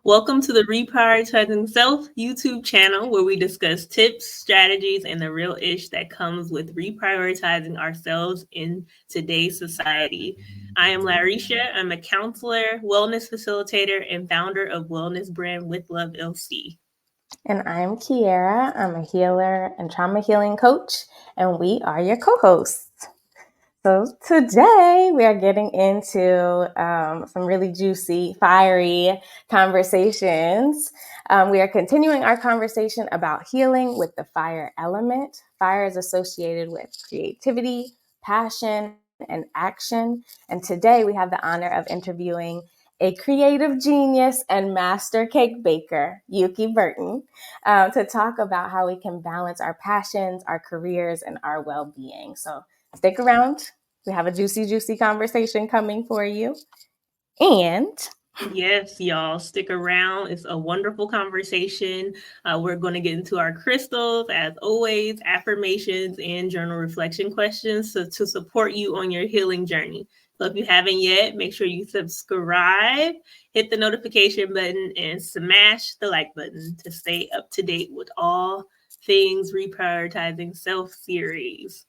Welcome to the Reprioritizing Self YouTube channel where we discuss tips, strategies, and the real ish that comes with reprioritizing ourselves in today's society. I am Larisha. I'm a counselor, wellness facilitator, and founder of wellness brand With Love LC. And I'm Kiara. I'm a healer and trauma healing coach, and we are your co-hosts. So today we are getting into some really juicy, fiery conversations. We are continuing our conversation about healing with the fire element. Fire is associated with creativity, passion, and action. And today we have the honor of interviewing a creative genius and master cake baker, Yuki Burton, to talk about how we can balance our passions, our careers, and our well-being. So stick around. We have a juicy, juicy conversation coming for you. And Yes, y'all, stick around. It's a wonderful conversation. We're going to get into our crystals, as always, affirmations, and journal reflection questions to support you on your healing journey. So if you haven't yet, make sure you subscribe, hit the notification button, and smash the like button to stay up to date with all things Reprioritizing Self series.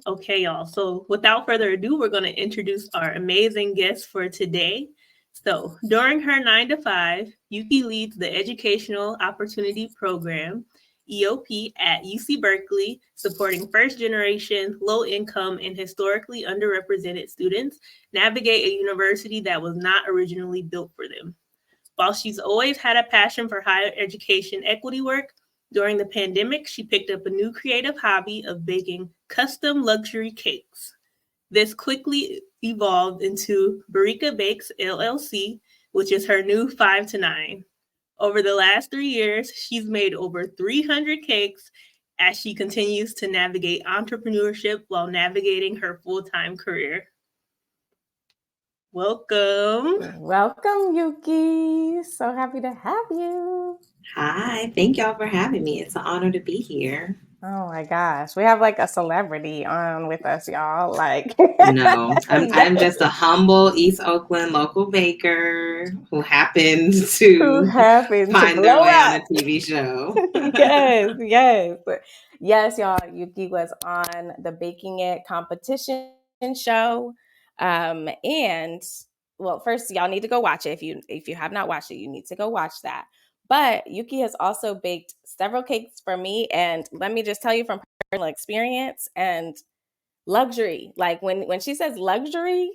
Okay, y'all. So without further ado, we're going to introduce our amazing guest for today. So during her 9 to 5, Yuki leads the Educational Opportunity Program, EOP, at UC Berkeley, supporting first generation, low income, and historically underrepresented students navigate a university that was not originally built for them. While she's always had a passion for higher education equity work, during the pandemic, she picked up a new creative hobby of baking custom luxury cakes. This quickly evolved into Barika Bakes LLC, which is her new 5 to 9. Over the last 3 years, she's made over 300 cakes as she continues to navigate entrepreneurship while navigating her full-time career. welcome, Yuki. So happy to have you. Hi, thank y'all for having me. It's an honor to be here. Oh my gosh, we have like a celebrity on with us, y'all. Like, No, I'm just a humble East Oakland local baker who happened who to happened to find their blow way on a up? TV show. Yes, y'all. Yuki was on the Baking It competition show, and well, first y'all need to go watch it. If you have not watched it, you need to go watch that. But Yuki has also baked several cakes for me, and let me just tell you from personal experience and luxury. Like when she says luxury,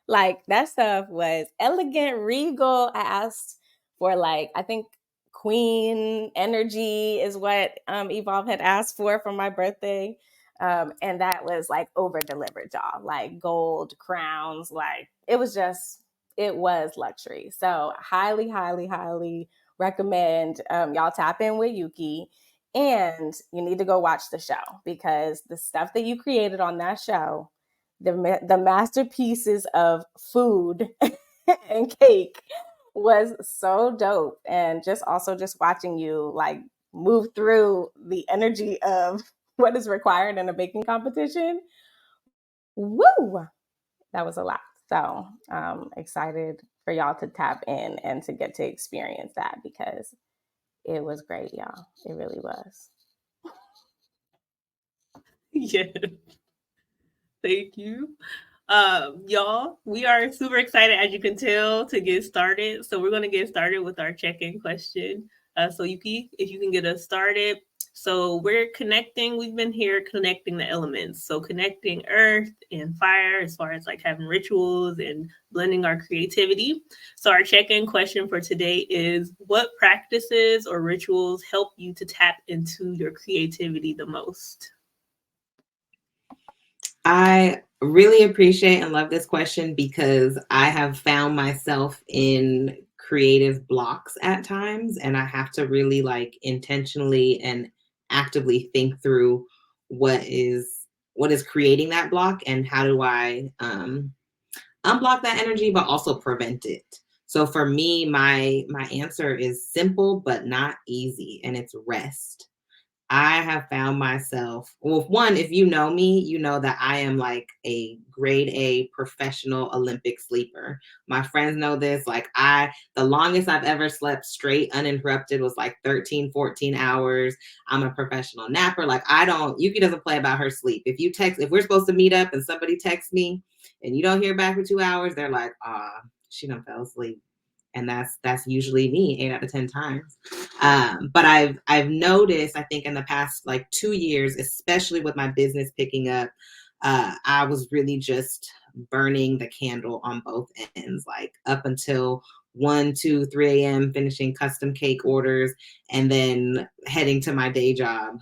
like that stuff was elegant, regal. I asked for like I think queen energy is what Evolve had asked for my birthday. And that was like over delivered, y'all. Like gold crowns, like it was luxury. So highly, highly, highly recommend y'all tap in with Yuki. And you need to go watch the show because the stuff that you created on that show, the masterpieces of food and cake was so dope. And just watching you like move through the energy of what is required in a baking competition. Woo! That was a lot. So excited for y'all to tap in and to get to experience that because it was great, y'all. It really was. Yes. Thank you. Y'all, we are super excited, as you can tell, to get started. So we're going to get started with our check-in question. So Yuki, if you can get us started. So we're connecting, we've been here connecting the elements. So connecting earth and fire as far as like having rituals and blending our creativity. So our check-in question for today is, what practices or rituals help you to tap into your creativity the most? I really appreciate and love this question because I have found myself in creative blocks at times, and I have to really like intentionally and actively think through what is creating that block and how do I unblock that energy but also prevent it. So for me, my answer is simple but not easy, and it's rest. I have found myself, well, one, if you know me, you know that I am like a grade A professional Olympic sleeper. My friends know this. Like the longest I've ever slept straight uninterrupted was like 13, 14 hours. I'm a professional napper. Like Yuki doesn't play about her sleep. If we're supposed to meet up and somebody texts me and you don't hear back for 2 hours, they're like, she done fell asleep. And that's usually me 8 out of 10 times. But I've noticed, I think in the past like 2 years, especially with my business picking up, I was really just burning the candle on both ends, like up until 1, 2, 3 a.m. finishing custom cake orders, and then heading to my day job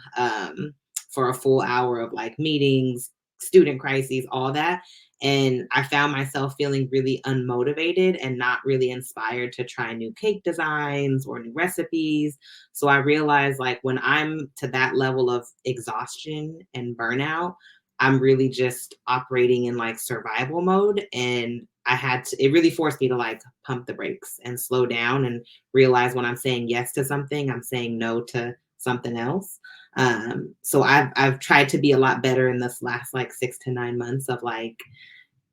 for a full hour of like meetings, student crises, all that. And I found myself feeling really unmotivated and not really inspired to try new cake designs or new recipes. So I realized, like, when I'm to that level of exhaustion and burnout, I'm really just operating in like survival mode. And it really forced me to like pump the brakes and slow down and realize when I'm saying yes to something, I'm saying no to something else. So I've tried to be a lot better in this last like 6 to 9 months of like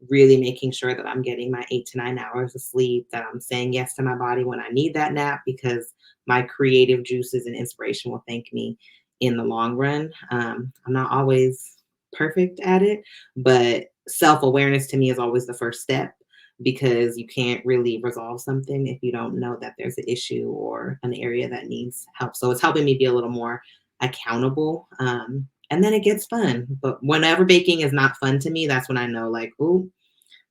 really making sure that I'm getting my 8 to 9 hours of sleep, that I'm saying yes to my body when I need that nap, because my creative juices and inspiration will thank me in the long run. I'm not always perfect at it, but self-awareness to me is always the first step, because you can't really resolve something if you don't know that there's an issue or an area that needs help. So it's helping me be a little more accountable. And then it gets fun. But whenever baking is not fun to me, that's when I know like, ooh,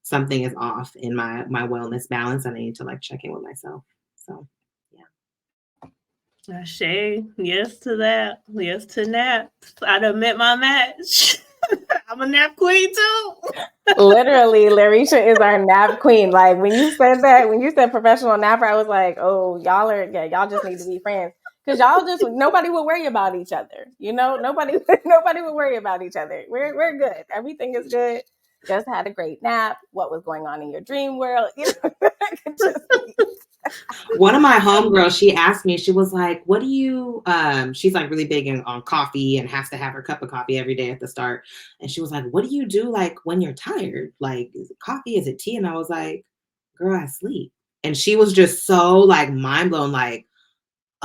something is off in my wellness balance, and I need to like check in with myself. So yeah. Shay, yes to that. Yes to naps. I done met my match. I'm a nap queen too. Literally, Larisha is our nap queen. Like when you said professional napper, I was like, oh, y'all just need to be friends. Because nobody would worry about each other. Nobody would worry about each other. We're good. Everything is good. Just had a great nap. What was going on in your dream world? One of my homegirls, she asked me, she was like, what do you, she's like really big on coffee and has to have her cup of coffee every day at the start. And she was like, what do you do like when you're tired? Like, is it coffee? Is it tea? And I was like, girl, I sleep. And she was just so like mind blown, like,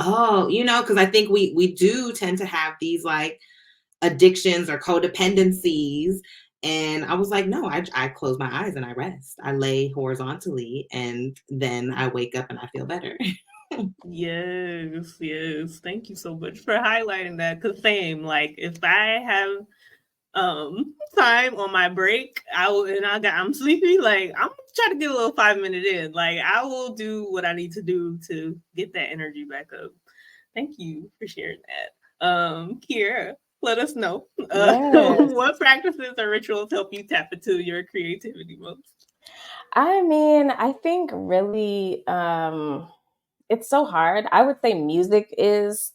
oh, because I think we do tend to have these like addictions or codependencies. And I was like, no, I close my eyes and I rest. I lay horizontally and then I wake up and I feel better. Yes, yes. Thank you so much for highlighting that. Cause same, like if I have time on my break, I'm sleepy, like I'm trying to get a little 5 minute in. Like I will do what I need to do to get that energy back up. Thank you for sharing that. Kiara, let us know. Yes. What practices or rituals help you tap into your creativity most? I mean, I think really it's so hard. I would say music is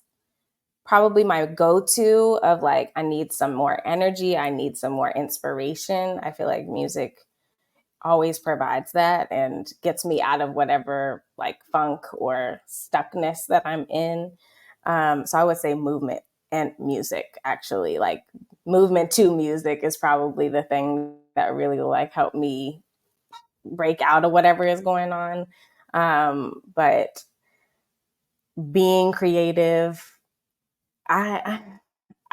probably my go-to of like, I need some more energy. I need some more inspiration. I feel like music always provides that and gets me out of whatever like funk or stuckness that I'm in. So I would say movement and music, actually. Like movement to music is probably the thing that really like help me break out of whatever is going on. But being creative, I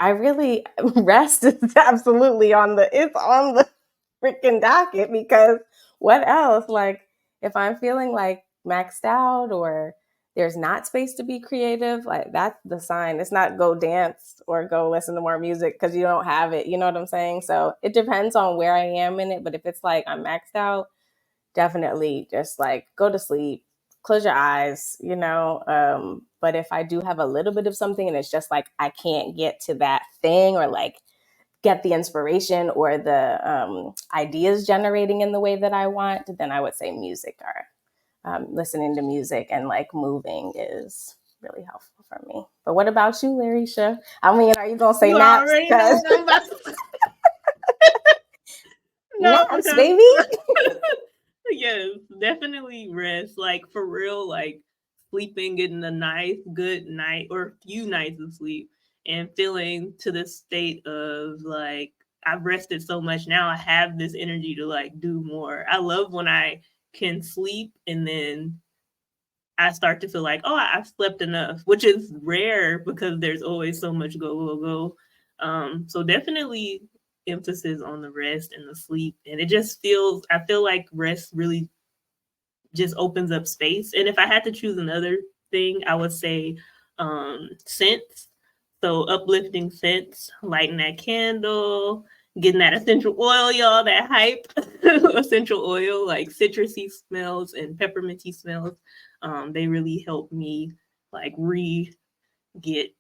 really rest is absolutely on the freaking docket, because what else? Like if I'm feeling like maxed out or there's not space to be creative, like that's the sign. It's not go dance or go listen to more music because you don't have it. You know what I'm saying? So it depends on where I am in it. But if it's like I'm maxed out, definitely just like go to sleep, close your eyes, but if I do have a little bit of something and it's just like I can't get to that thing or like get the inspiration or the ideas generating in the way that I want, then I would say music, or listening to music and like moving is really helpful for me. But what about you, Larisha? I mean, are you gonna say You naps? already know what I'm about to No, Naps, because baby. yes, definitely rest. Like for real, like sleeping, getting a nice, good night or a few nights of sleep and feeling to the state of like, I've rested so much now, I have this energy to like do more. I love when I can sleep and then I start to feel like, oh, I've slept enough, which is rare because there's always so much go. So definitely emphasis on the rest and the sleep. And it just feels, I feel like rest really just opens up space. And if I had to choose another thing, I would say scents. So uplifting scents, lighting that candle, getting that essential oil, y'all, that hype essential oil, like citrusy smells and pepperminty smells. They really help me like get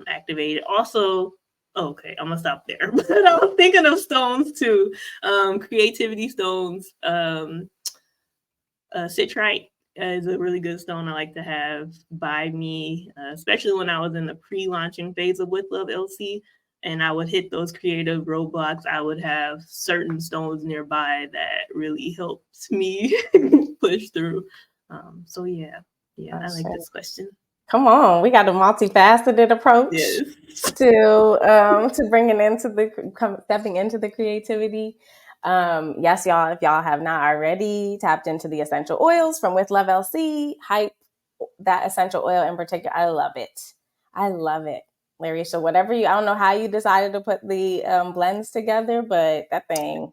activated. Also, okay, I'm gonna stop there. But I was thinking of stones too. Creativity stones. Citrite is a really good stone I like to have by me, especially when I was in the pre-launching phase of With Love LC, and I would hit those creative roadblocks. I would have certain stones nearby that really helped me push through. So yeah, I like this question. Come on, we got a multifaceted approach to bringing into the stepping into the creativity. Yes, y'all, if y'all have not already tapped into the essential oils from With Love LC, hype that essential oil in particular. I love it. Larisha, whatever I don't know how you decided to put the blends together, but that thing.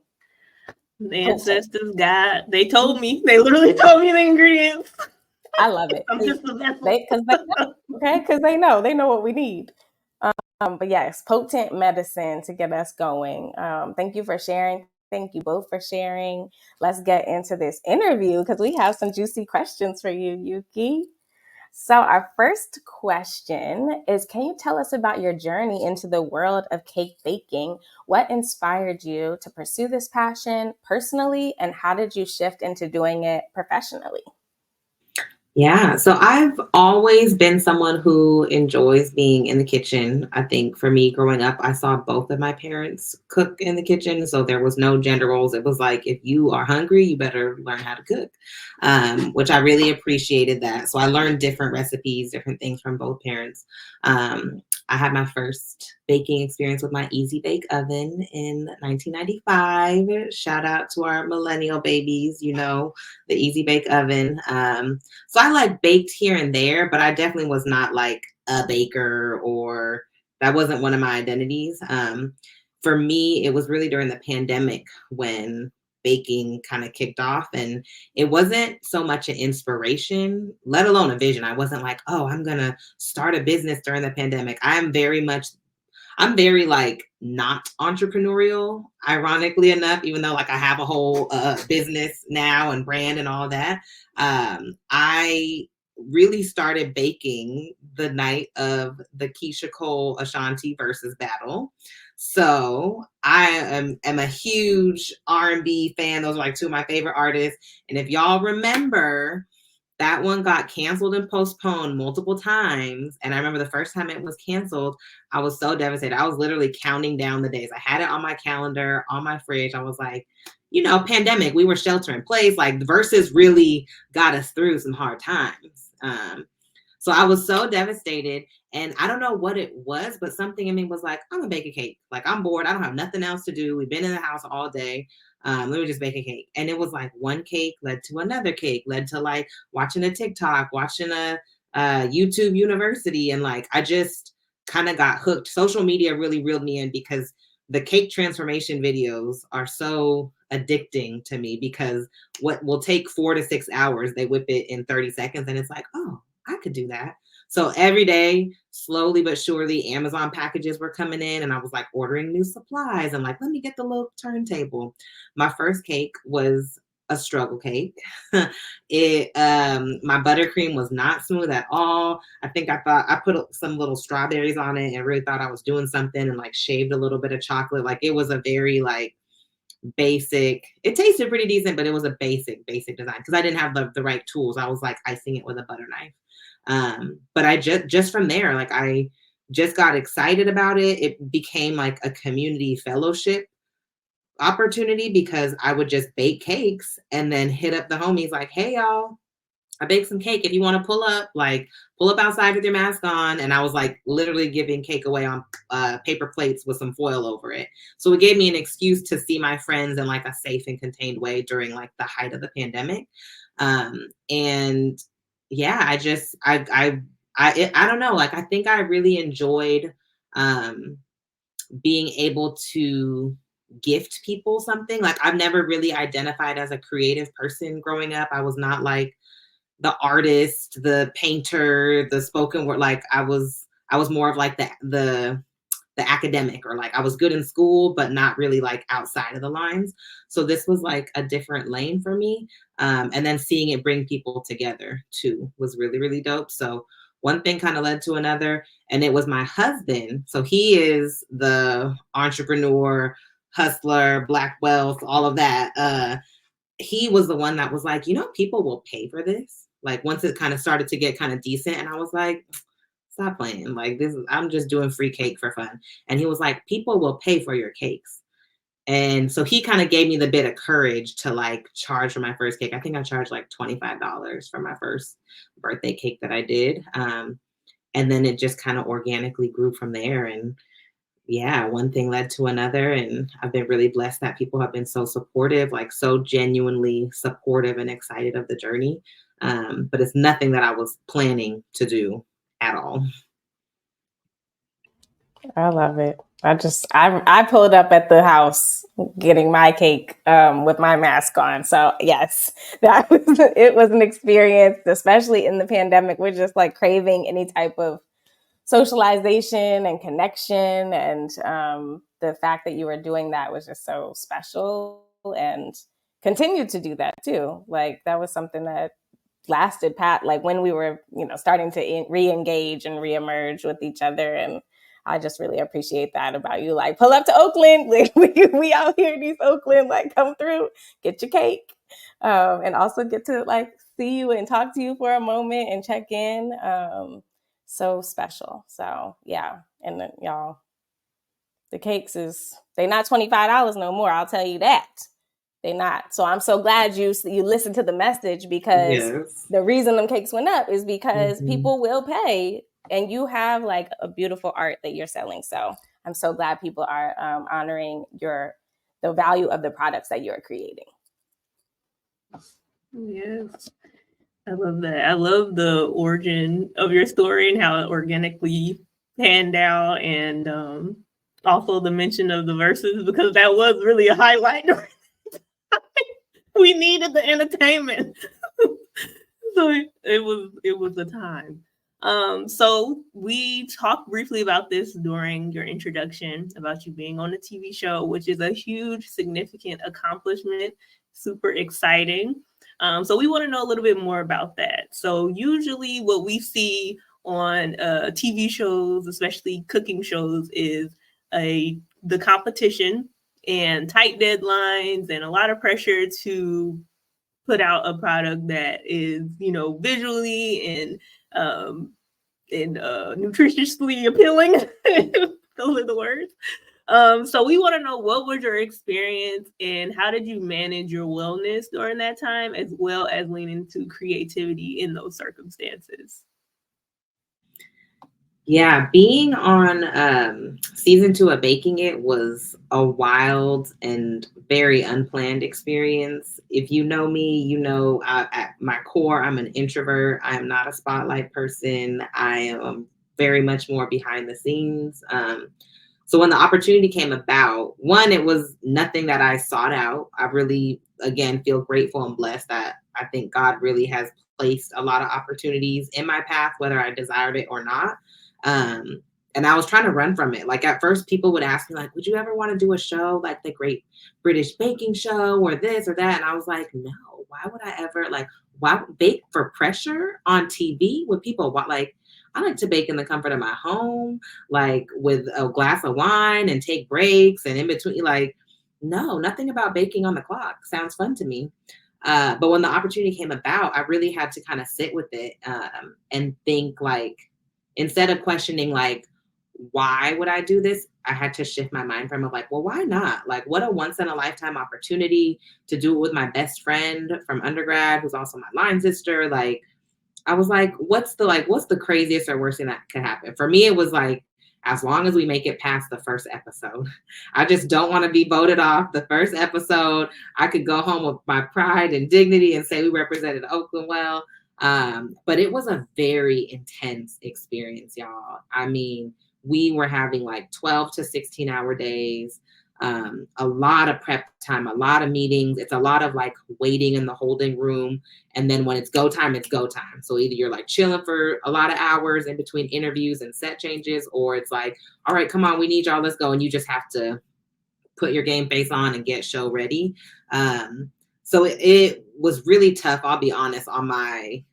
The ancestors, God, they told me. They literally told me the ingredients. I love it. I'm just a vessel. Because they know what we need. But yes, potent medicine to get us going. Thank you for sharing. Thank you both for sharing. Let's get into this interview because we have some juicy questions for you, Yuki. So our first question is, can you tell us about your journey into the world of cake baking? What inspired you to pursue this passion personally, and how did you shift into doing it professionally? Yeah, so I've always been someone who enjoys being in the kitchen. I think for me growing up, I saw both of my parents cook in the kitchen. So there was no gender roles. It was like, if you are hungry, you better learn how to cook, which I really appreciated that. So I learned different recipes, different things from both parents. I had my first baking experience with my Easy Bake Oven in 1995. Shout out to our millennial babies, the Easy Bake Oven. So I like baked here and there, but I definitely was not like a baker, or that wasn't one of my identities. For me, it was really during the pandemic when baking kind of kicked off, and it wasn't so much an inspiration, let alone a vision. I wasn't like, oh, I'm going to start a business during the pandemic. I'm very like not entrepreneurial, ironically enough, even though like I have a whole business now and brand and all that. I really started baking the night of the Keisha Cole Ashanti versus battle. So I am a huge R&B fan. Those are like two of my favorite artists. And if y'all remember, that one got canceled and postponed multiple times. And I remember the first time it was canceled, I was so devastated. I was literally counting down the days. I had it on my calendar, on my fridge. I was like, pandemic, we were shelter in place. Like the Versus really got us through some hard times. So I was so devastated. And I don't know what it was, but something in me was like, I'm gonna bake a cake. Like I'm bored. I don't have nothing else to do. We've been in the house all day. Let me just bake a cake. And it was like one cake led to another cake, led to like watching a TikTok, watching a YouTube University. And like, I just kind of got hooked. Social media really reeled me in because the cake transformation videos are so addicting to me, because what will take 4 to 6 hours, they whip it in 30 seconds. And it's like, oh, I could do that. So every day, slowly but surely, Amazon packages were coming in, and I was like ordering new supplies and like, let me get the little turntable. My first cake was a struggle cake. My buttercream was not smooth at all. I think I thought I put some little strawberries on it and really thought I was doing something, and like shaved a little bit of chocolate. Like it was a very like basic, it tasted pretty decent, but it was a basic design because I didn't have the right tools. I was like icing it with a butter knife. But I just from there, like I just got excited about it. It became like a community fellowship opportunity because I would just bake cakes and then hit up the homies like, hey y'all, I baked some cake. If you want to pull up outside with your mask on. And I was like literally giving cake away on paper plates with some foil over it. So it gave me an excuse to see my friends in like a safe and contained way during like the height of the pandemic. And yeah, I don't know. Like, I think I really enjoyed being able to gift people something. Like, I've never really identified as a creative person growing up. I was not like the artist, the painter, the spoken word. Like, I was more of like the academic, or like I was good in school, but not really like outside of the lines. So this was like a different lane for me. And then seeing it bring people together too was really, really dope. So one thing kind of led to another, and it was my husband. So he is the entrepreneur, hustler, black wealth, all of that. He was the one that was like, people will pay for this. Like, once it kind of started to get kind of decent, and I was like, stop playing. Like, I'm just doing free cake for fun. And he was like, people will pay for your cakes. And so he kind of gave me the bit of courage to like charge for my first cake. I think I charged like $25 for my first birthday cake that I did. And then it just kind of organically grew from there. And yeah, one thing led to another. And I've been really blessed that people have been so supportive, like so genuinely supportive and excited of the journey. But it's nothing that I was planning to do at all. I love it. I pulled up at the house getting my cake with my mask on. So yes, it was an experience, especially in the pandemic. We're just like craving any type of socialization and connection. And the fact that you were doing that was just so special, and continued to do that too. Like, that was something that lasted like when we were, starting to re-engage and reemerge with each other. And I just really appreciate that about you. Like, pull up to Oakland. We out here in East Oakland. Like, come through, get your cake, and also get to like see you and talk to you for a moment and check in. So special. So yeah, and then, y'all, the cakes they not $25 no more. I'll tell you that. They not. So I'm so glad you listened to the message, because Yes. the reason them cakes went up is because Mhm. people will pay, and you have like a beautiful art that you're selling. So I'm so glad people are honoring the value of the products that you're creating. Yes. I love that. I love the origin of your story and how it organically panned out, and also the mention of the verses, because that was really a highlight. We needed the entertainment. So it was the time. So we talked briefly about this during your introduction about you being on a TV show, which is a huge, significant accomplishment, super exciting. So we want to know a little bit more about that. So usually what we see on TV shows, especially cooking shows, is the competition and tight deadlines and a lot of pressure to put out a product that is, visually and nutritiously appealing. Those are the words. So we want to know, what was your experience and how did you manage your wellness during that time, as well as lean into creativity in those circumstances? Yeah, being on season 2 of Baking It was a wild and very unplanned experience. If you know me, at my core, I'm an introvert. I am not a spotlight person. I am very much more behind the scenes. So when the opportunity came about, one, it was nothing that I sought out. I really, again, feel grateful and blessed that I think God really has placed a lot of opportunities in my path, whether I desired it or not. And I was trying to run from it. Like, at first people would ask me like, would you ever want to do a show like the Great British Baking Show or this or that? And I was like, no, why would I ever, like, why bake for pressure on TV with people? Like, I like to bake in the comfort of my home, like with a glass of wine and take breaks and in between. Like, no, nothing about baking on the clock sounds fun to me. But when the opportunity came about, I really had to kind of sit with it and think, like, instead of questioning like, why would I do this? I had to shift my mind from it, like, well, why not? Like, what a once in a lifetime opportunity to do it with my best friend from undergrad, who's also my line sister. Like, I was like, what's the craziest or worst thing that could happen? For me, it was like, as long as we make it past the first episode. I just don't want to be voted off the first episode. I could go home with my pride and dignity and say we represented Oakland well. But it was a very intense experience, y'all. I mean, we were having like 12 to 16-hour days, a lot of prep time, a lot of meetings. It's a lot of like waiting in the holding room. And then when it's go time, it's go time. So either you're like chilling for a lot of hours in between interviews and set changes, or it's like, all right, come on, we need y'all, let's go. And you just have to put your game face on and get show ready. So it was really tough, I'll be honest, on my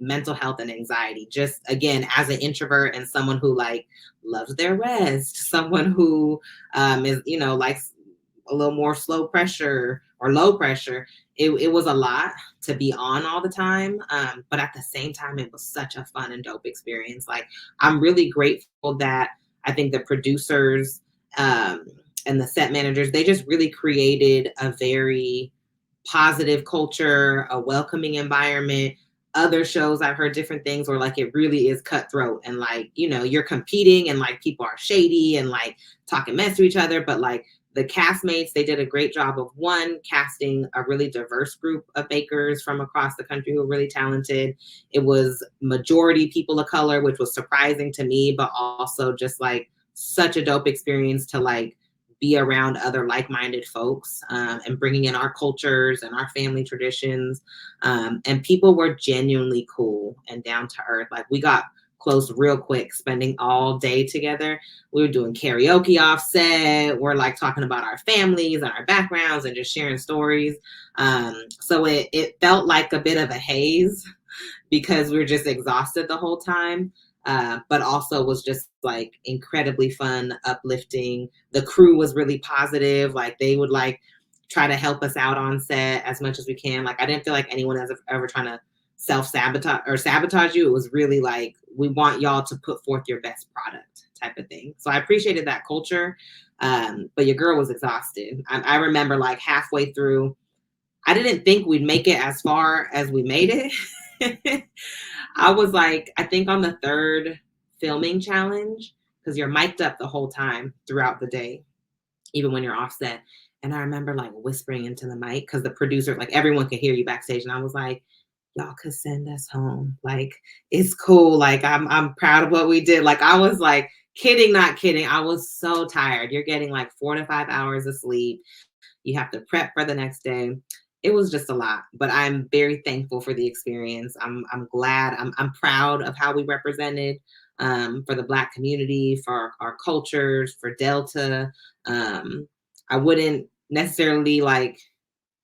mental health and anxiety. Just again, as an introvert and someone who like loves their rest, someone who is, likes a little more slow pressure or low pressure. It was a lot to be on all the time. But at the same time, it was such a fun and dope experience. Like, I'm really grateful that I think the producers and the set managers, they just really created a very positive culture, a welcoming environment. Other shows I've heard different things where like it really is cutthroat and like, you're competing and like people are shady and like talking mess to each other. But like the castmates, they did a great job of one, casting a really diverse group of bakers from across the country who were really talented. It was majority people of color, which was surprising to me, but also just like such a dope experience to like be around other like-minded folks, and bringing in our cultures and our family traditions. And people were genuinely cool and down to earth. Like, we got close real quick, spending all day together. We were doing karaoke offset. We're like talking about our families and our backgrounds and just sharing stories. So it felt like a bit of a haze because we were just exhausted the whole time. But also was just like incredibly fun, uplifting. The crew was really positive. Like, they would like try to help us out on set as much as we can. Like, I didn't feel like anyone was ever trying to self-sabotage or sabotage you. It was really like, we want y'all to put forth your best product type of thing. So I appreciated that culture. But your girl was exhausted. I remember like halfway through, I didn't think we'd make it as far as we made it. I was like, I think on the third filming challenge, because you're mic'd up the whole time throughout the day, even when you're offset. And I remember like whispering into the mic because the producer, like everyone could hear you backstage. And I was like, y'all could send us home. Like, it's cool. Like, I'm proud of what we did. Like, I was like, kidding, not kidding. I was so tired. You're getting like 4 to 5 hours of sleep. You have to prep for the next day. It was just a lot, but I'm very thankful for the experience. I'm glad. I'm proud of how we represented, for the Black community, for our cultures, for Delta. I wouldn't necessarily like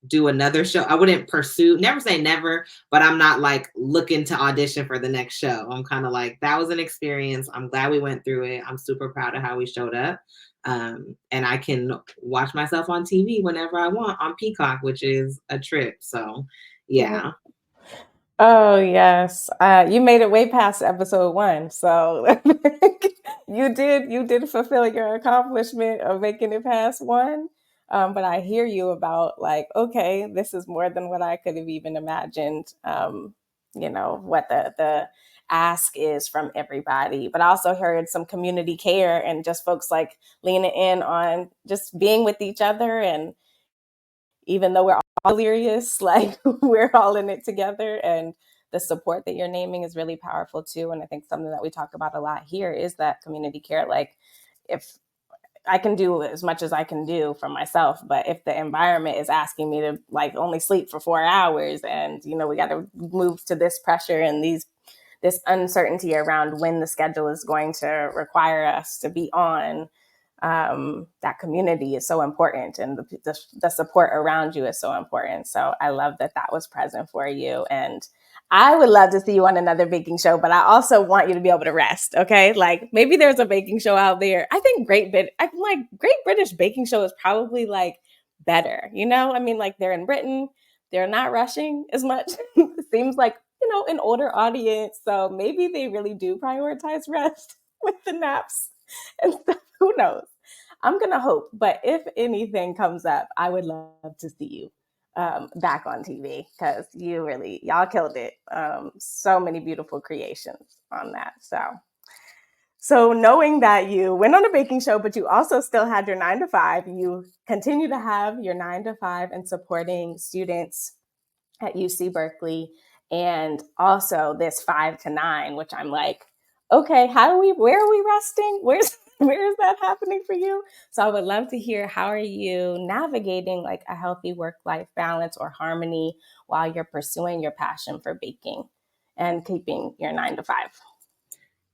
do another show. I wouldn't pursue, never say never, but I'm not like looking to audition for the next show. I'm kind of like, that was an experience. I'm glad we went through it. I'm super proud of how we showed up. And I can watch myself on TV whenever I want on Peacock, which is a trip. So yeah. Oh yes, you made it way past episode 1, so you did fulfill your accomplishment of making it past 1. But I hear you about like, okay, this is more than what I could have even imagined. What the ask is from everybody, but I also heard some community care and just folks like leaning in on just being with each other, and even though we're all delirious, like we're all in it together. And the support that you're naming is really powerful too. And I think something that we talk about a lot here is that community care. Like, if I can do as much as I can do for myself, but if the environment is asking me to like only sleep for 4 hours, and we got to move to this pressure and this uncertainty around when the schedule is going to require us to be on, that community is so important, and the support around you is so important. So I love that was present for you. And I would love to see you on another baking show, but I also want you to be able to rest. Okay. Like, maybe there's a baking show out there. I think Great British Baking Show is probably like better. I mean, like, they're in Britain, they're not rushing as much. It seems like, an older audience. So maybe they really do prioritize rest with the naps and stuff. Who knows? I'm going to hope. But if anything comes up, I would love to see you. back on TV, because y'all killed it. So many beautiful creations on that. So knowing that you went on a baking show, but you also still had your 9 to 5, you continue to have your 9 to 5 and supporting students at UC Berkeley, and also this 5 to 9, which I'm like, okay, where are we resting? Where is that happening for you? So I would love to hear, how are you navigating like a healthy work-life balance or harmony while you're pursuing your passion for baking and keeping your 9 to 5?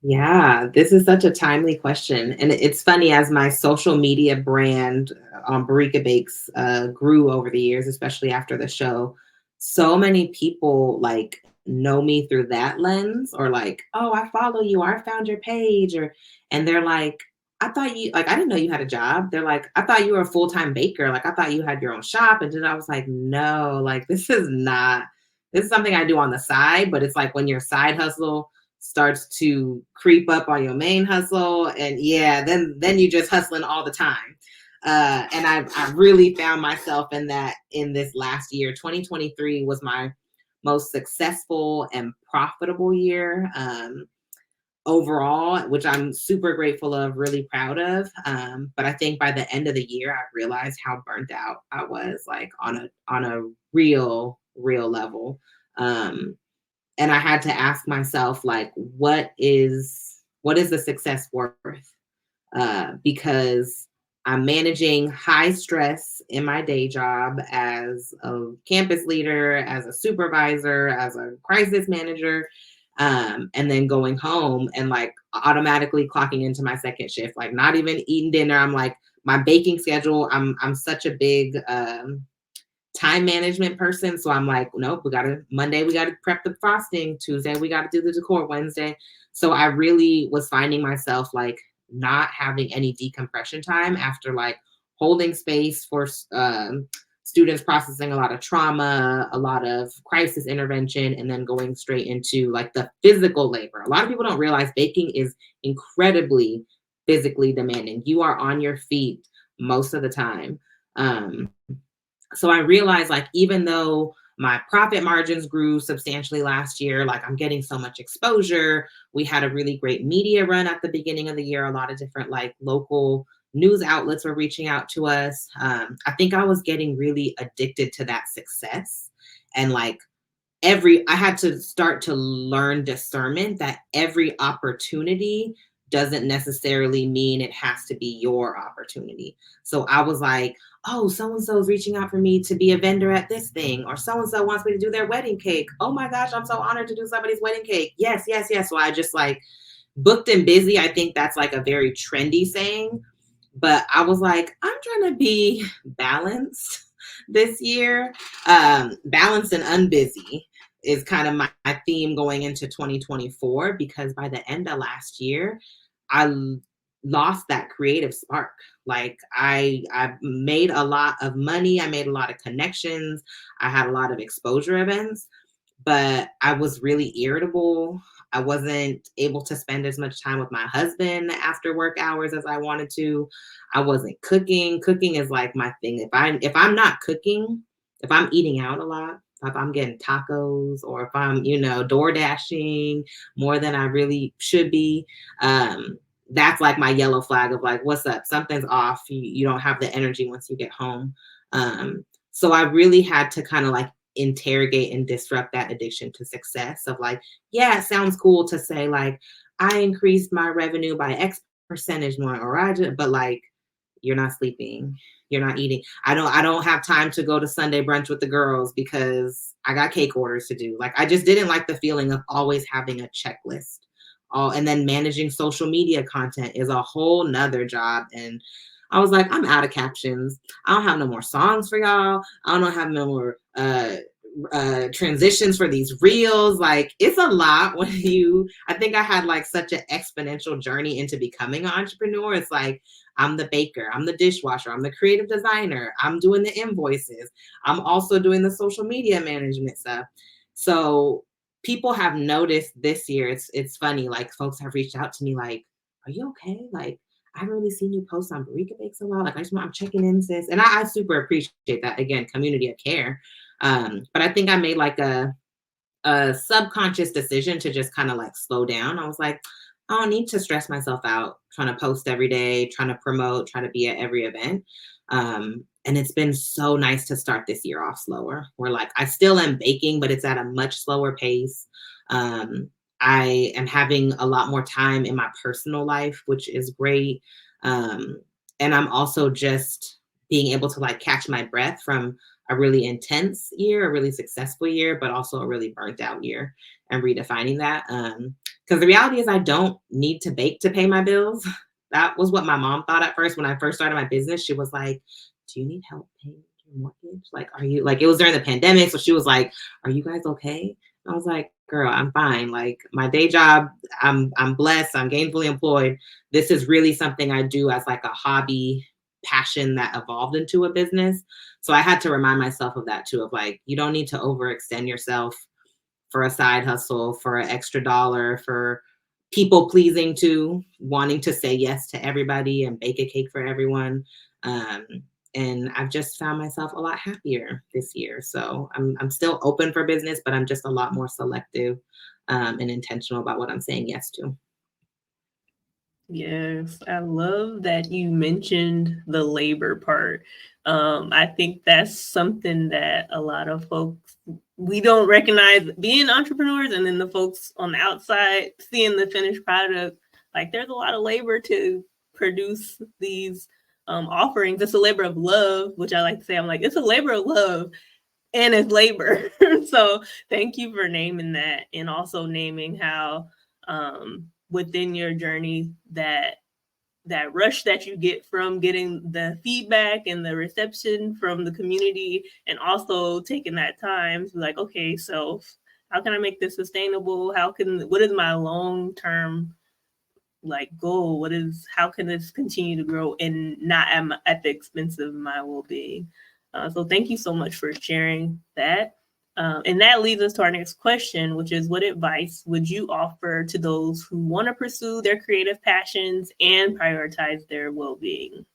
Yeah, this is such a timely question. And it's funny, as my social media brand on Barika Bakes grew over the years, especially after the show, so many people like know me through that lens, or like, oh, I follow you, or I found your page, and they're like, I thought you, like, I didn't know you had a job. They're like, I thought you were a full-time baker. Like, I thought you had your own shop. And then I was like, no, like, this is something I do on the side, but it's like when your side hustle starts to creep up on your main hustle, and yeah, then you just hustling all the time. And I really found myself in that in this last year. 2023 was my most successful and profitable year overall, which I'm super grateful of, really proud of. But I think by the end of the year, I realized how burnt out I was, like on a real level. And I had to ask myself, like, what is the success worth? Because I'm managing high stress in my day job as a campus leader, as a supervisor, as a crisis manager, and then going home and like automatically clocking into my second shift, like not even eating dinner. I'm like, my baking schedule, I'm such a big time management person. So I'm like, nope, Monday, we got to prep the frosting. Tuesday, we got to do the decor. Wednesday. So I really was finding myself like not having any decompression time after like holding space for students processing a lot of trauma, a lot of crisis intervention, and then going straight into like the physical labor. A lot of people don't realize baking is incredibly physically demanding. You are on your feet most of the time. So I realized, like, even though my profit margins grew substantially last year, like I'm getting so much exposure. We had a really great media run at the beginning of the year. A lot of different like local news outlets were reaching out to us. I think I was getting really addicted to that success. And like I had to start to learn discernment that every opportunity doesn't necessarily mean it has to be your opportunity. So I was like, oh, so-and-so is reaching out for me to be a vendor at this thing, or so-and-so wants me to do their wedding cake. Oh my gosh, I'm so honored to do somebody's wedding cake. Yes, yes, yes. So I just like booked and busy. I think that's like a very trendy saying, but I was like, I'm trying to be balanced this year. Balanced and unbusy is kind of my theme going into 2024, because by the end of last year, I lost that creative spark. Like I made a lot of money. I made a lot of connections. I had a lot of exposure events, but I was really irritable. I wasn't able to spend as much time with my husband after work hours as I wanted to. I wasn't cooking. Cooking is like my thing. If I'm not cooking, if I'm eating out a lot, if I'm getting tacos, or if I'm, door dashing more than I really should be, that's like my yellow flag of like, what's up? Something's off. You don't have the energy once you get home. So I really had to kind of like interrogate and disrupt that addiction to success of like, yeah, it sounds cool to say like, I increased my revenue by X percentage more, but like, you're not sleeping, you're not eating. I don't have time to go to Sunday brunch with the girls because I got cake orders to do. Like, I just didn't like the feeling of always having a checklist. And then managing social media content is a whole nother job. And I was like, I'm out of captions. I don't have no more songs for y'all. I don't have no more transitions for these reels. Like, it's a lot when I think I had like such an exponential journey into becoming an entrepreneur. It's like, I'm the baker, I'm the dishwasher, I'm the creative designer, I'm doing the invoices, I'm also doing the social media management stuff. So people have noticed this year, it's funny, like folks have reached out to me like, are you okay? Like, I haven't really seen you post on Barika Bakes a lot. Like, I'm checking in, sis. And I super appreciate that. Again, community of care. But I think I made like a subconscious decision to just kind of like slow down. I was like, I don't need to stress myself out trying to post every day, trying to promote, trying to be at every event. And it's been so nice to start this year off slower. Where like I still am baking, but it's at a much slower pace. I am having a lot more time in my personal life, which is great. And I'm also just being able to like catch my breath from a really intense year, a really successful year, but also a really burnt out year, and redefining that. Because the reality is I don't need to bake to pay my bills. That was what my mom thought at first when I first started my business. She was like, do you need help paying your mortgage? Like, are you like, it was during the pandemic. So she was like, are you guys okay? And I was like, girl, I'm fine. Like my day job, I'm blessed. I'm gainfully employed. This is really something I do as like a hobby passion that evolved into a business. So I had to remind myself of that too, of like, you don't need to overextend yourself for a side hustle, for an extra dollar, for people pleasing too, wanting to say yes to everybody and bake a cake for everyone. And I've just found myself a lot happier this year. So I'm still open for business, but I'm just a lot more selective and intentional about what I'm saying yes to. Yes, I love that you mentioned the labor part. I think that's something that a lot of folks, we don't recognize being entrepreneurs, and then the folks on the outside seeing the finished product, like there's a lot of labor to produce these offerings. It's a labor of love, which I like to say. I'm like, it's a labor of love and it's labor. So thank you for naming that, and also naming how within your journey that rush that you get from getting the feedback and the reception from the community, and also taking that time to be like, okay, so how can I make this sustainable? What is my long-term like goal? How can this continue to grow and not at the expense of my well-being? So thank you so much for sharing that. And that leads us to our next question, which is, what advice would you offer to those who want to pursue their creative passions and prioritize their well-being?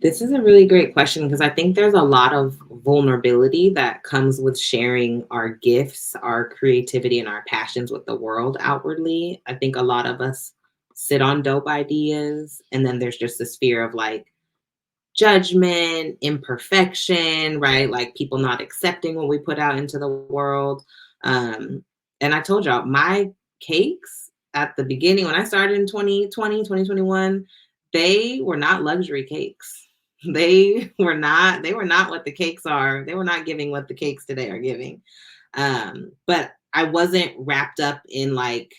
This is a really great question, because I think there's a lot of vulnerability that comes with sharing our gifts, our creativity, and our passions with the world outwardly. I think a lot of us sit on dope ideas, and then there's just this fear of like judgment, imperfection, right? Like people not accepting what we put out into the world. And I told y'all, my cakes at the beginning, when I started in 2020, 2021, they were not luxury cakes. They were not what the cakes are. They were not giving what the cakes today are giving. But I wasn't wrapped up in like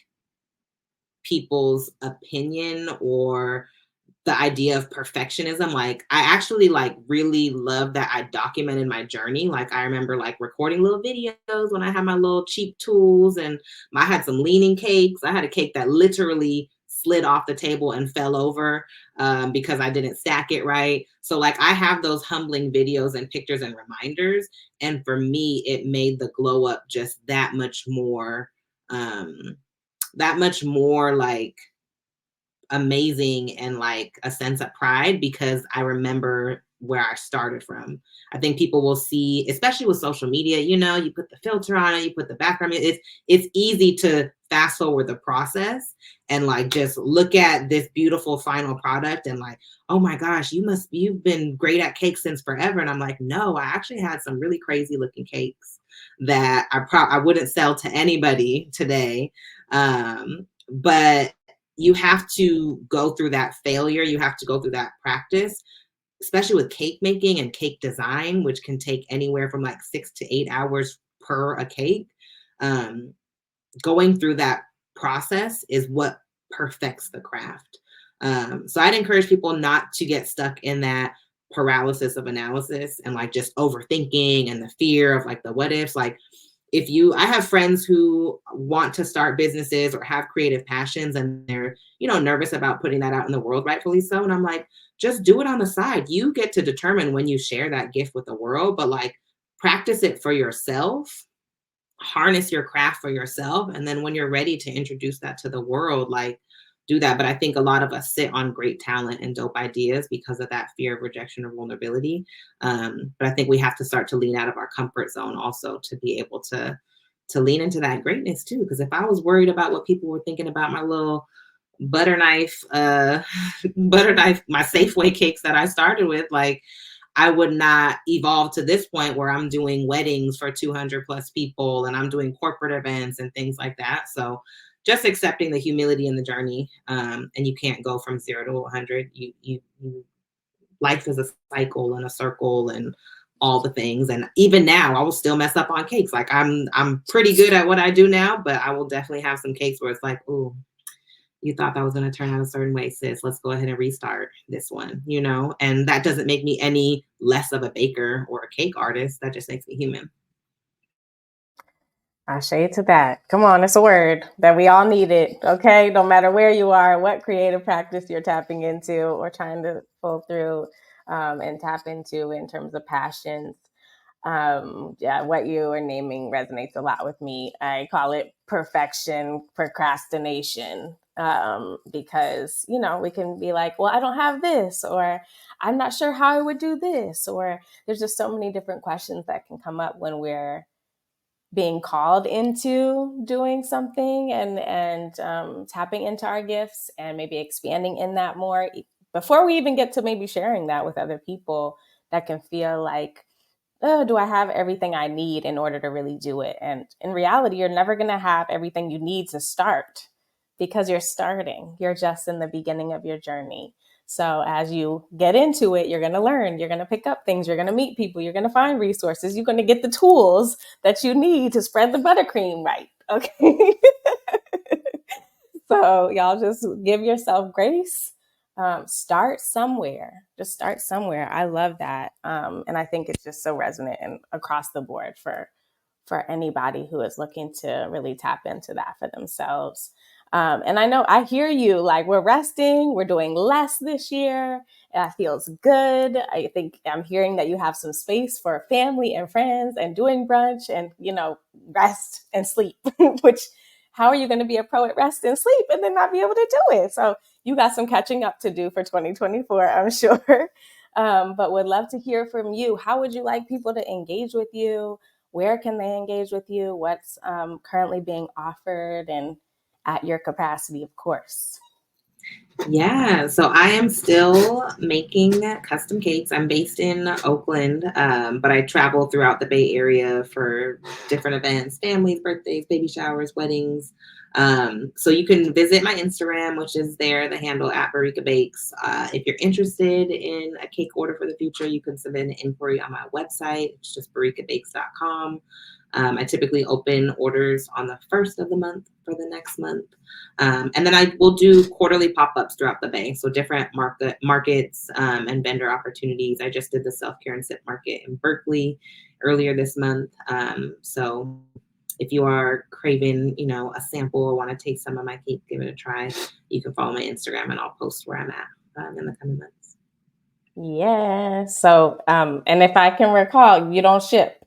people's opinion or the idea of perfectionism. Like I actually like really love that I documented my journey. Like I remember like recording little videos when I had my little cheap tools, and I had some leaning cakes. I had a cake that literally slid off the table and fell over because I didn't stack it right. So like I have those humbling videos and pictures and reminders. And for me, it made the glow up just that much more like amazing, and like a sense of pride, because I remember where I started from. I think people will see, especially with social media, you put the filter on it, you put the background. It's easy to fast forward the process and like just look at this beautiful final product and like, oh my gosh, you've been great at cakes since forever. And I'm like, no, I actually had some really crazy looking cakes that I wouldn't sell to anybody today. But you have to go through that failure. You have to go through that practice, especially with cake making and cake design, which can take anywhere from like 6 to 8 hours per a cake. Going through that process is what perfects the craft. So I'd encourage people not to get stuck in that paralysis of analysis and like just overthinking and the fear of like the what ifs. Like I have friends who want to start businesses or have creative passions, and they're, nervous about putting that out in the world, rightfully so. And I'm like, just do it on the side. You get to determine when you share that gift with the world, but like practice it for yourself, harness your craft for yourself. And then when you're ready to introduce that to the world, like do that. But I think a lot of us sit on great talent and dope ideas because of that fear of rejection or vulnerability. But I think we have to start to lean out of our comfort zone also to be able to lean into that greatness too. Because if I was worried about what people were thinking about my little butter knife, my Safeway cakes that I started with, like, I would not evolve to this point where I'm doing weddings for 200 plus people and I'm doing corporate events and things like that. So just accepting the humility in the journey. And you can't go from 0 to 100. Life is a cycle and a circle and all the things. And even now I will still mess up on cakes. Like I'm pretty good at what I do now, but I will definitely have some cakes where it's like, oh, you thought that was going to turn out a certain way, sis. Let's go ahead and restart this one, and that doesn't make me any less of a baker or a cake artist. That just makes me human. I shade to that. Come on, it's a word that we all need it. Okay. No matter where you are, what creative practice you're tapping into or trying to pull through and tap into in terms of passions. What you are naming resonates a lot with me. I call it perfection procrastination because, we can be like, well, I don't have this, or I'm not sure how I would do this, or there's just so many different questions that can come up when we're being called into doing something and tapping into our gifts and maybe expanding in that more before we even get to maybe sharing that with other people. That can feel like, oh, do I have everything I need in order to really do it? And in reality, you're never going to have everything you need to start because you're starting. You're just in the beginning of your journey. So as you get into it, you're going to learn, you're going to pick up things, you're going to meet people, you're going to find resources, you're going to get the tools that you need to spread the buttercream right. Okay. So y'all just give yourself grace. Start somewhere. Just start somewhere. I love that. And I think it's just so resonant and across the board for anybody who is looking to really tap into that for themselves. And I know I hear you, like, we're resting, we're doing less this year. That feels good. I think I'm hearing that you have some space for family and friends and doing brunch and, rest and sleep, which how are you going to be a pro at rest and sleep and then not be able to do it? So you got some catching up to do for 2024, I'm sure. But would love to hear from you. How would you like people to engage with you? Where can they engage with you? What's currently being offered and at your capacity, of course? Yeah, so I am still making custom cakes. I'm based in Oakland, but I travel throughout the Bay Area for different events, families, birthdays, baby showers, weddings. So you can visit my Instagram, which is there, the handle at Barika Bakes. If you're interested in a cake order for the future, you can submit an inquiry on my website. It's just barikabakes.com. I typically open orders on the first of the month for the next month. And then I will do quarterly pop-ups throughout the Bay. So different markets and vendor opportunities. I just did the self-care and sip market in Berkeley earlier this month. So if you are craving, a sample or want to taste some of my cake, give it a try, you can follow my Instagram and I'll post where I'm at in the coming months. Yeah. So, and if I can recall, you don't ship.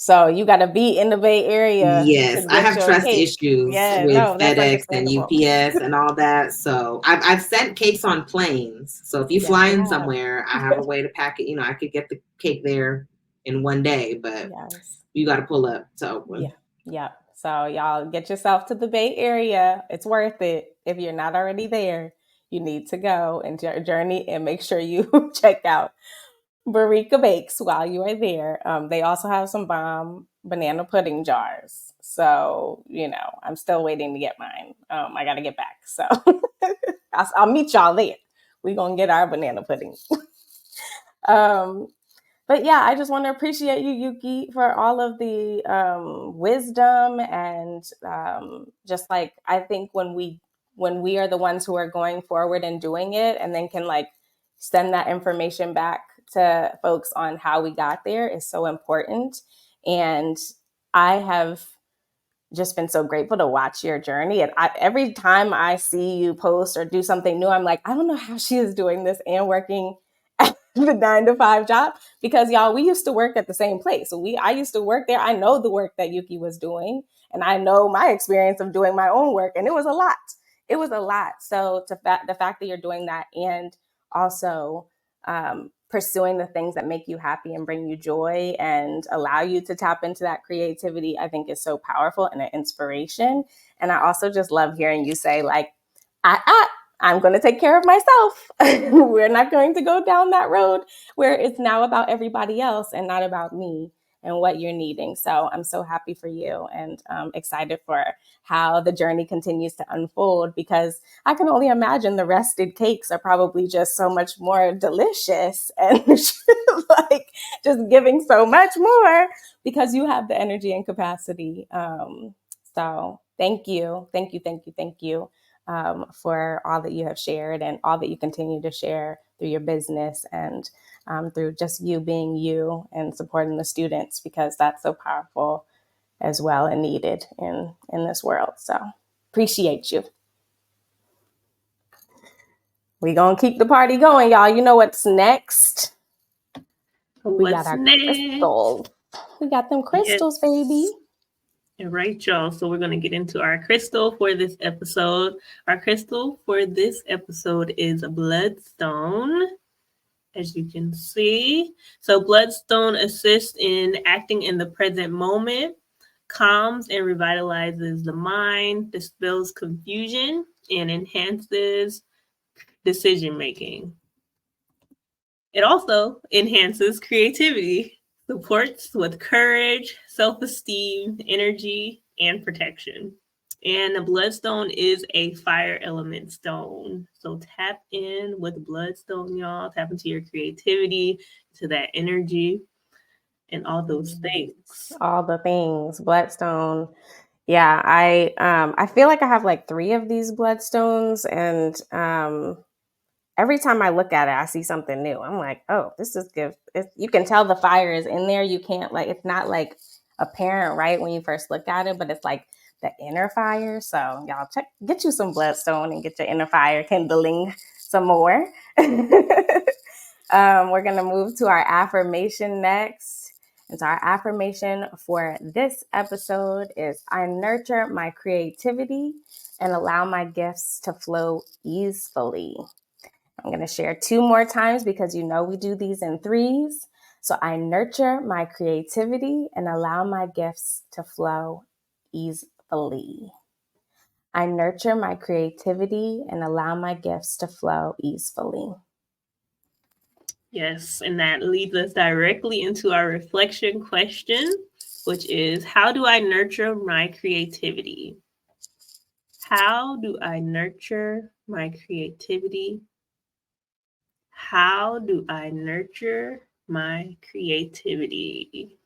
So you got to be in the Bay Area. Yes, I have trust cake. issues Yeah, with no, that's FedEx and understandable. UPS and all that. So I've sent cakes on planes. So if you fly in somewhere, I have a way to pack it. I could get the cake there in one day, but you got to pull up to Oakland. Yeah. So y'all get yourself to the Bay Area. It's worth it. If you're not already there, you need to go and journey and make sure you check out Barika Bakes while you are there. They also have some bomb banana pudding jars. So, I'm still waiting to get mine. I got to get back. So I'll meet y'all there. We're going to get our banana pudding. But yeah, I just want to appreciate you, Yuki, for all of the wisdom and just like, I think when we are the ones who are going forward and doing it and then can send that information back to folks on how we got there is so important. And I have just been so grateful to watch your journey. And every time I see you post or do something new, I'm like, I don't know how she is doing this and working at the 9-to-5 job, because y'all, we used to work at the same place. So I used to work there. I know the work that Yuki was doing, and I know my experience of doing my own work, and it was a lot. it was a lot. So the fact that you're doing that and also pursuing the things that make you happy and bring you joy and allow you to tap into that creativity, I think is so powerful and an inspiration. And I also just love hearing you say, like, I'm going to take care of myself. We're not going to go down that road where it's now about everybody else and not about me and what you're needing. So I'm so happy for you and excited for how the journey continues to unfold, because I can only imagine the rested cakes are probably just so much more delicious and like just giving so much more because you have the energy and capacity. So thank you for all that you have shared and all that you continue to share through your business and through just you being you and supporting the students, because that's so powerful as well and needed in this world. So appreciate you. We're going to keep the party going, y'all. You know what's next? We got our crystals. We got them crystals, yes, baby. All right, y'all. So we're going to get into our crystal for this episode. Our crystal for this episode is bloodstone, as you can see. So bloodstone assists in acting in the present moment, calms and revitalizes the mind, dispels confusion, and enhances decision-making. It also enhances creativity, supports with courage, self-esteem, energy, and protection. And the bloodstone is a fire element stone. So tap in with bloodstone, y'all. Tap into your creativity, to that energy, and all those things. All the things. Bloodstone. Yeah, I feel like I have like 3 of these bloodstones, and every time I look at it, I see something new. I'm like, oh, this is good. You can tell the fire is in there. You can't it's not like apparent right when you first look at it, but it's like the inner fire. So y'all get you some bloodstone and get your inner fire kindling some more. We're going to move to our affirmation next. And so our affirmation for this episode is, I nurture my creativity and allow my gifts to flow easily. I'm going to share 2 more times because we do these in 3s. So I nurture my creativity and allow my gifts to flow easily. I nurture my creativity and allow my gifts to flow easily. Yes, and that leads us directly into our reflection question, which is, how do I nurture my creativity? How do I nurture my creativity? How do I nurture my creativity?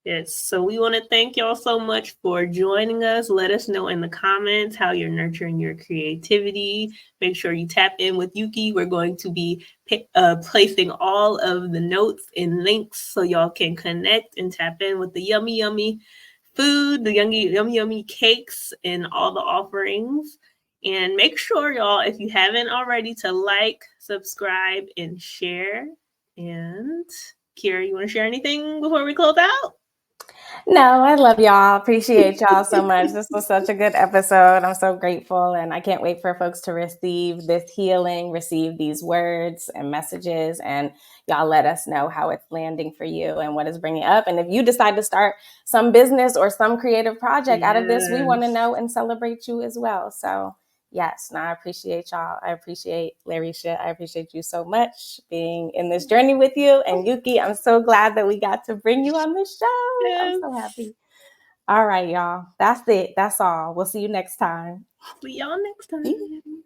Yes, so we want to thank y'all so much for joining us. Let us know in the comments how you're nurturing your creativity. Make sure you tap in with Yuki. We're going to be placing all of the notes and links so y'all can connect and tap in with the yummy, yummy food, the yummy, yummy cakes, and all the offerings. And make sure, y'all, if you haven't already, to like, subscribe, and share. And Kiara, you want to share anything before we close out? No, I love y'all. Appreciate y'all so much. This was such a good episode. I'm so grateful. And I can't wait for folks to receive this healing, receive these words and messages. And y'all let us know how it's landing for you and what is bringing up. And if you decide to start some business or some creative project out of this, we want to know and celebrate you as well. So yes, no, I appreciate y'all. I appreciate Larisha. I appreciate you so much being in this journey with you. And Yuki, I'm so glad that we got to bring you on the show. Yes. I'm so happy. All right, y'all. That's it. That's all. We'll see you next time. See y'all next time.